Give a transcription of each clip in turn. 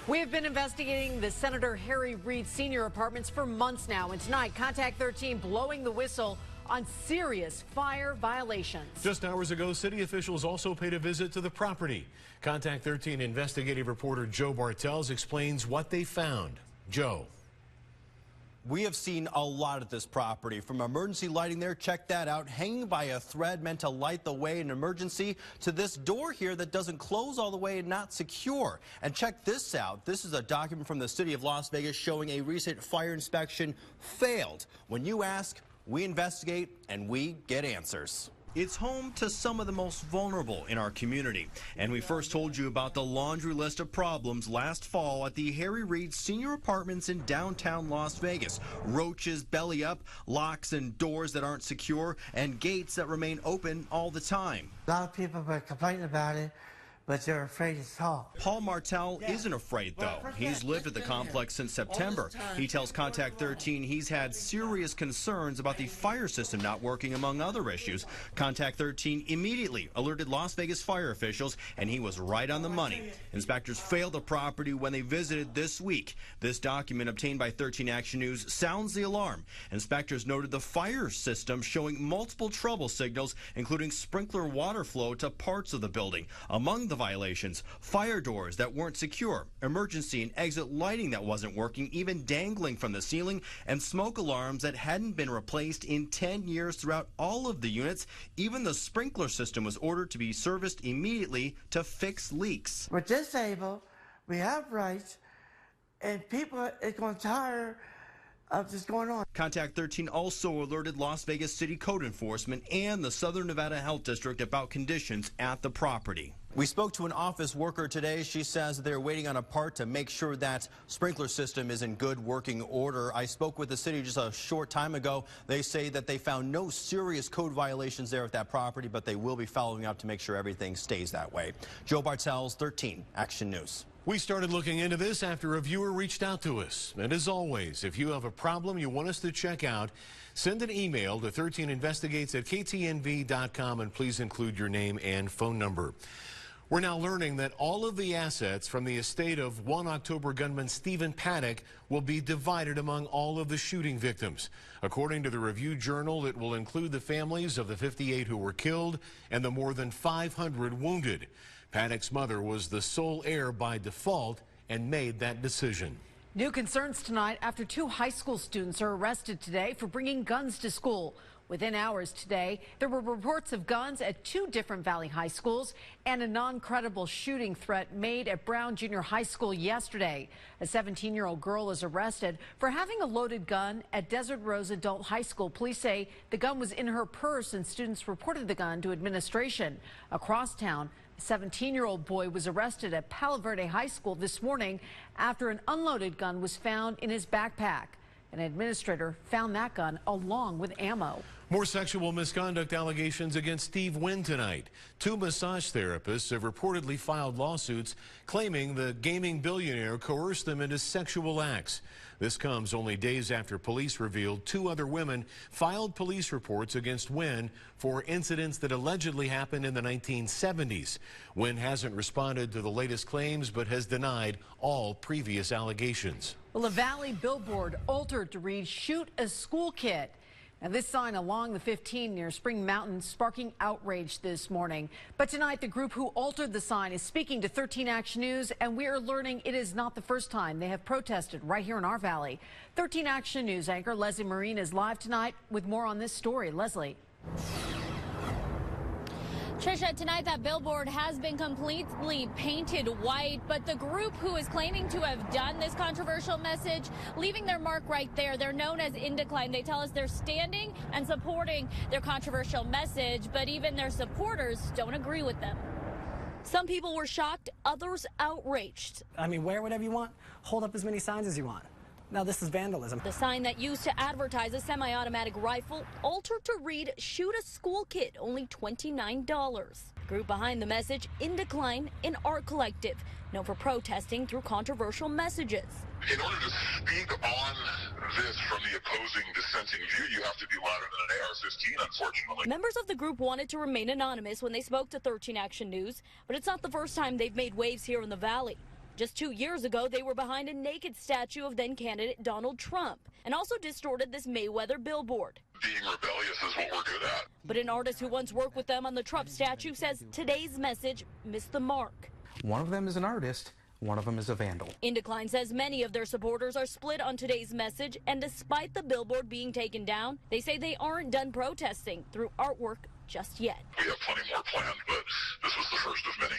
We have been investigating the Senator Harry Reid Sr. apartments for months now, and tonight, Contact 13 blowing the whistle on serious fire violations. Just hours ago, city officials also paid a visit to the property. Contact 13 investigative reporter Joe Bartels explains what they found. Joe. We have seen a lot at this property, from emergency lighting there, check that out, hanging by a thread meant to light the way in emergency, to this door here that doesn't close all the way and not secure. And check this out. This is a document from the city of Las Vegas showing a recent fire inspection failed. When you ask, we investigate and we get answers. It's home to some of the most vulnerable in our community. And we first told you about the laundry list of problems last fall at the Harry Reid Senior Apartments in downtown Las Vegas. Roaches belly up, locks and doors that aren't secure, and gates that remain open all the time. A lot of people were complaining about it, but they're afraid to talk. Paul Martell isn't afraid, though. He's lived at the complex since September. He tells Contact 13 he's had serious concerns about the fire system not working, among other issues. Contact 13 immediately alerted Las Vegas fire officials, and he was right on the money. Inspectors failed the property when they visited this week. This document obtained by 13 Action News sounds the alarm. Inspectors noted the fire system showing multiple trouble signals, including sprinkler water flow to parts of the building. Among the violations, fire doors that weren't secure, emergency and exit lighting that wasn't working, even dangling from the ceiling, and smoke alarms that hadn't been replaced in 10 years throughout all of the units. Even the sprinkler system was ordered to be serviced immediately to fix leaks. We're disabled, we have rights, and people are going to tire of this going on. Contact 13 also alerted Las Vegas City Code Enforcement and the Southern Nevada Health District about conditions at the property. We spoke to an office worker today. She says they're waiting on a part to make sure that sprinkler system is in good working order. I spoke with the city just a short time ago. They say that they found no serious code violations there at that property, but they will be following up to make sure everything stays that way. Joe Bartels, 13 Action News. We started looking into this after a viewer reached out to us. And as always, if you have a problem you want us to check out, send an email to 13investigates@ktnv.com and please include your name and phone number. We're now learning that all of the assets from the estate of 1 October gunman Stephen Paddock will be divided among all of the shooting victims. According to the Review Journal, it will include the families of the 58 who were killed and the more than 500 wounded. Paddock's mother was the sole heir by default and made that decision. New concerns tonight after 2 high school students are arrested today for bringing guns to school. Within hours today, there were reports of guns at 2 different Valley high schools and a non-credible shooting threat made at Brown Junior High School yesterday. A 17-year-old girl is arrested for having a loaded gun at Desert Rose Adult High School. Police say the gun was in her purse and students reported the gun to administration. Across town, a 17-year-old boy was arrested at Palo Verde High School this morning after an unloaded gun was found in his backpack. An administrator found that gun along with ammo. More sexual misconduct allegations against Steve Wynn tonight. 2 massage therapists have reportedly filed lawsuits claiming the gaming billionaire coerced them into sexual acts. This comes only days after police revealed 2 other women filed police reports against Wynn for incidents that allegedly happened in the 1970s. Wynn hasn't responded to the latest claims but has denied all previous allegations. Well, a Valley billboard altered to read "Shoot a School Kid." Now, this sign along the 15 near Spring Mountain sparking outrage this morning. But tonight, the group who altered the sign is speaking to 13 Action News, and we are learning it is not the first time they have protested right here in our valley. 13 Action News anchor Leslie Marine is live tonight with more on this story. Leslie. Trisha, tonight that billboard has been completely painted white, but the group who is claiming to have done this controversial message, leaving their mark right there. They're known as In Decline. They tell us they're standing and supporting their controversial message, but even their supporters don't agree with them. Some people were shocked, others outraged. I mean, wear whatever you want, hold up as many signs as you want. Now, this is vandalism. The sign that used to advertise a semi-automatic rifle altered to read "Shoot a School Kid," only $29. Group behind the message, In Decline, an art collective, known for protesting through controversial messages. In order to speak on this from the opposing dissenting view, you have to be louder than an AR-15, unfortunately. Members of the group wanted to remain anonymous when they spoke to 13 Action News, but it's not the first time they've made waves here in the Valley. Just 2 years ago, they were behind a naked statue of then-candidate Donald Trump and also distorted this Mayweather billboard. Being rebellious is what we're good at. But an artist who once worked with them on the Trump statue says today's message missed the mark. One of them is an artist, one of them is a vandal. Indecline says many of their supporters are split on today's message, and despite the billboard being taken down, they say they aren't done protesting through artwork just yet. We have plenty more planned, but this was the first of many.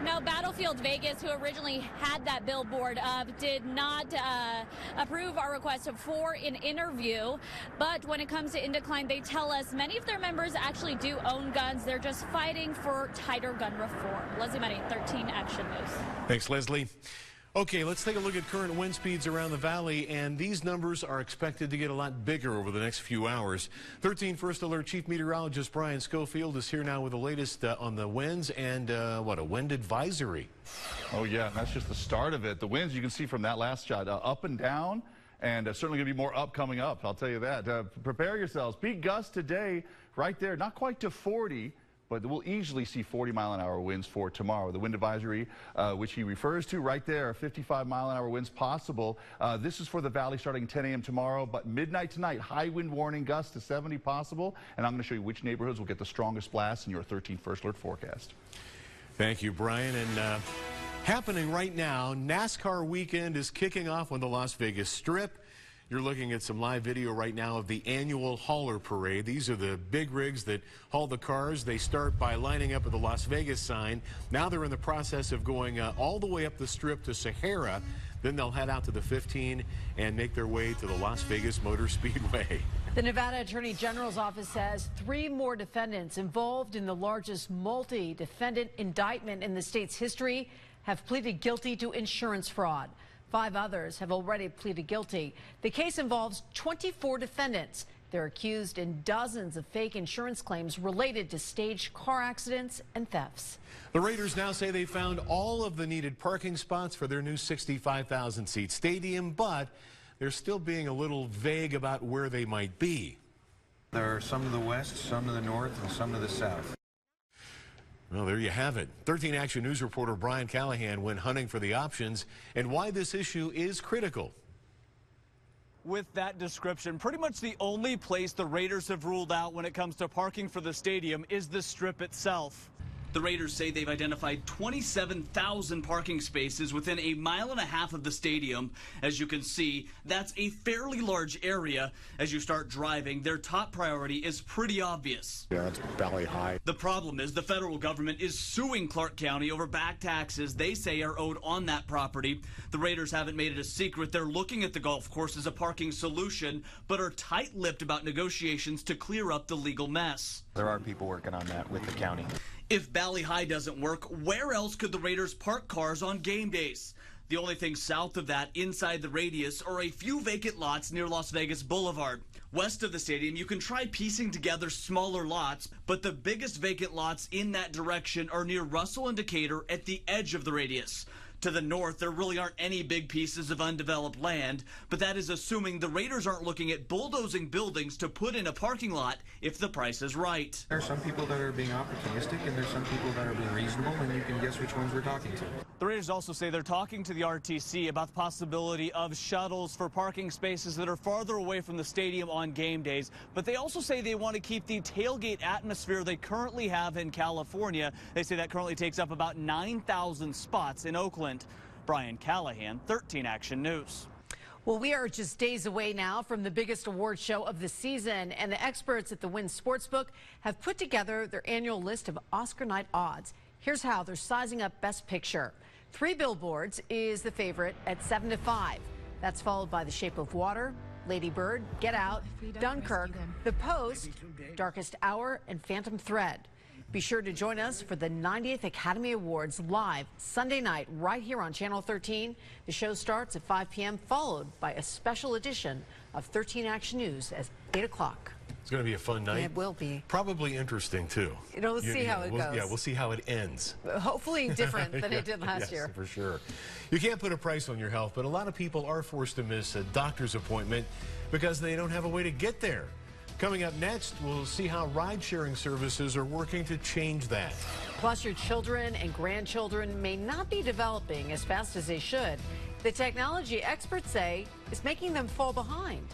Now, Battlefield Vegas, who originally had that billboard up, did not approve our request for an interview. But when it comes to Indecline, they tell us many of their members actually do own guns. They're just fighting for tighter gun reform. Leslie Money, 13 Action News. Thanks, Leslie. Okay, let's take a look at current wind speeds around the valley, and these numbers are expected to get a lot bigger over the next few hours. 13 First Alert Chief Meteorologist Brian Schofield is here now with the latest on the winds and, a wind advisory. Oh, yeah, that's just the start of it. The winds you can see from that last shot, up and down, and certainly going to be more up coming up, I'll tell you that. Prepare yourselves. Peak gusts today right there, not quite to 40. But we'll easily see 40-mile-an-hour winds for tomorrow. The wind advisory, which he refers to right there, 55-mile-an-hour winds possible. This is for the valley starting 10 a.m. tomorrow, but midnight tonight, high wind warning, gusts to 70 possible. And I'm going to show you which neighborhoods will get the strongest blasts in your 13 First Alert forecast. Thank you, Brian. And happening right now, NASCAR weekend is kicking off on the Las Vegas Strip. You're looking at some live video right now of the annual hauler parade. These are the big rigs that haul the cars. They start by lining up at the Las Vegas sign. Now they're in the process of going all the way up the Strip to Sahara. Then they'll head out to the 15 and make their way to the Las Vegas Motor Speedway. The Nevada Attorney General's office says 3 more defendants involved in the largest multi-defendant indictment in the state's history have pleaded guilty to insurance fraud. 5 others have already pleaded guilty. The case involves 24 defendants. They're accused in dozens of fake insurance claims related to staged car accidents and thefts. The Raiders now say they found all of the needed parking spots for their new 65,000-seat stadium, but they're still being a little vague about where they might be. There are some to the west, some to the north, and some to the south. Well, there you have it. 13 Action News reporter Brian Callahan went hunting for the options and why this issue is critical. With that description, pretty much the only place the Raiders have ruled out when it comes to parking for the stadium is the Strip itself. The Raiders say they've identified 27,000 parking spaces within a mile and a half of the stadium. As you can see, that's a fairly large area. As you start driving, their top priority is pretty obvious. Yeah, it's Valley High. The problem is the federal government is suing Clark County over back taxes they say are owed on that property. The Raiders haven't made it a secret. They're looking at the golf course as a parking solution, but are tight-lipped about negotiations to clear up the legal mess. There are people working on that with the county. If Valley High doesn't work, where else could the Raiders park cars on game days? The only thing south of that, inside the radius, are a few vacant lots near Las Vegas Boulevard. West of the stadium, you can try piecing together smaller lots, but the biggest vacant lots in that direction are near Russell and Decatur at the edge of the radius. To the north, there really aren't any big pieces of undeveloped land, but that is assuming the Raiders aren't looking at bulldozing buildings to put in a parking lot if the price is right. There are some people that are being opportunistic, and there's some people that are being reasonable, and you can guess which ones we're talking to. The Raiders also say they're talking to the RTC about the possibility of shuttles for parking spaces that are farther away from the stadium on game days, but they also say they want to keep the tailgate atmosphere they currently have in California. They say that currently takes up about 9,000 spots in Oakland. Brian Callahan, 13 Action News. Well, we are just days away now from the biggest award show of the season, and the experts at the Wynn Sportsbook have put together their annual list of Oscar night odds. Here's how they're sizing up Best Picture. 3 Billboards is the favorite at 7 to 5. That's followed by The Shape of Water, Lady Bird, Get Out, Dunkirk, The Post, Darkest Hour, and Phantom Thread. Be sure to join us for the 90th Academy Awards live Sunday night right here on Channel 13. The show starts at 5 p.m. followed by a special edition of 13 Action News at 8 o'clock. It's going to be a fun night. It will be. Probably interesting, too. We'll see how it goes. Yeah, we'll see how it ends. Hopefully different than it did last year. For sure. You can't put a price on your health, but a lot of people are forced to miss a doctor's appointment because they don't have a way to get there. Coming up next, we'll see how ride-sharing services are working to change that. Plus, your children and grandchildren may not be developing as fast as they should. The technology experts say is making them fall behind.